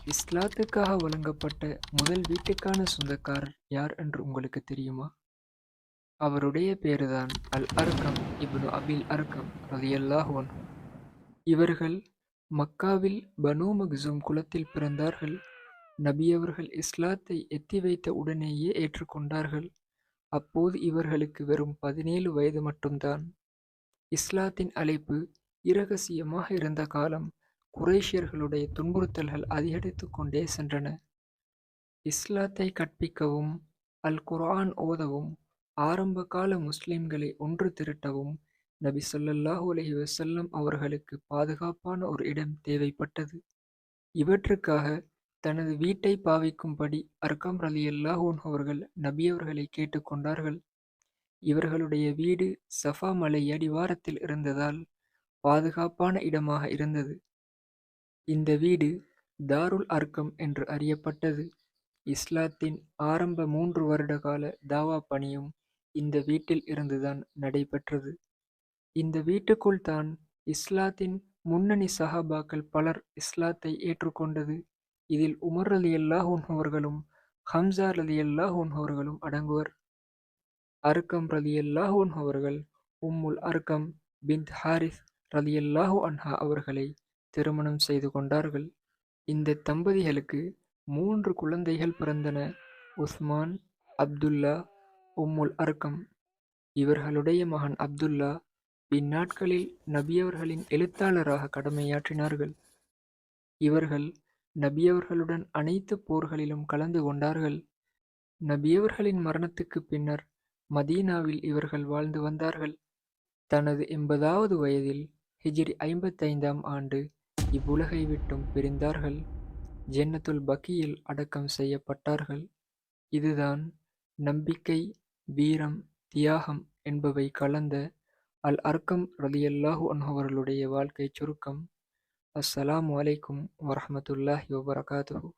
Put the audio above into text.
இஸ்லாத்துக்காக வழங்கப்பட்ட முதல் வீட்டுக்கான சொந்தக்காரர் யார் என்று உங்களுக்கு தெரியுமா? அவருடைய பேருதான் அல்-அர்கம் இப்னு அபில் அர்கம் ரலியல்லாஹு அன்ஹு. இவர்கள் மக்காவில் பனூ மக்சூம் குலத்தில் பிறந்தார்கள். நபி அவர்கள் இஸ்லாத்தை எத்தி வைத்த உடனேயே ஏற்றுக்கொண்டார்கள். அப்போது இவர்களுக்கு வெறும் 17 வயது மட்டும்தான். இஸ்லாத்தின் அழைப்பு இரகசியமாக இருந்த காலம். குறைஷியர்களுடைய துன்புறுத்தல்கள் அதிகரித்துக் கொண்டே சென்றன. இஸ்லாத்தை கற்பிக்கவும், அல் குர்ஆன் ஓதவும், ஆரம்பகால முஸ்லிம்களை ஒன்று திரட்டவும் நபி ஸல்லல்லாஹு அலைஹி வஸல்லம் அவர்களுக்கு பாதுகாப்பான ஒரு இடம் தேவைப்பட்டது. இவற்றுக்காக தனது வீட்டை பாவிக்கும்படி அர்கம் ரலியல்லாஹு அன்ஹு அவர்கள் நபி அவர்களை கேட்டுக்கொண்டார்கள். இவர்களுடைய வீடு சஃபா மலை அடிவாரத்தில் இருந்ததால் பாதுகாப்பான இடமாக இருந்தது. இந்த வீடு தாருல் அர்கம் என்று அறியப்பட்டது. இஸ்லாத்தின் ஆரம்ப 3 வருட கால தாவா பணியும் இந்த வீட்டில் இருந்துதான் நடைபெற்றது. இந்த வீட்டுக்குள் தான் இஸ்லாத்தின் முன்னணி சஹாபாக்கள் பலர் இஸ்லாத்தை ஏற்றுக்கொண்டது. இதில் உமர் ரலியல்லாஹு அன்ஹு அவர்களும் ஹம்ஸா ரலியல்லாஹு அன்ஹு அவர்களும் அடங்குவர். அர்கம் ரலியல்லாஹு அன்ஹு அவர்கள் உம்முல் அர்கம் பின்த் ஹாரிஸ் ரலியல்லாஹு அன்ஹா அவர்களை திருமணம் செய்து கொண்டார்கள். இந்த தம்பதிகளுக்கு 3 குழந்தைகள் பிறந்தன. உஸ்மான், அப்துல்லா, உம்முல் அர்கம். இவர்களுடைய மகன் அப்துல்லா பின்னாட்களில் நபியவர்களின் எழுத்தாளராக கடமையாற்றினார்கள். இவர்கள் நபியவர்களுடன் அனைத்து போர்களிலும் கலந்து கொண்டார்கள். நபியவர்களின் மரணத்துக்கு பின்னர் மதீனாவில் இவர்கள் வாழ்ந்து வந்தார்கள். தனது 80வது வயதில் ஹிஜ்ரி 55ஆம் ஆண்டு இவ்வுலகை விட்டும் பிரிந்தார்கள். ஜன்னத்துல் பக்கீயில் அடக்கம் செய்யப்பட்டார்கள். இதுதான் நம்பிக்கை, வீரம், தியாகம் என்பவை கலந்த அல்-அர்கம் ரலியல்லாஹு அன்ஹு அவர்களுடைய வாழ்க்கைச் சுருக்கம். அஸ்ஸலாமு அலைக்கும் வரஹ்மத்துல்லாஹி வபரகாத்துஹு.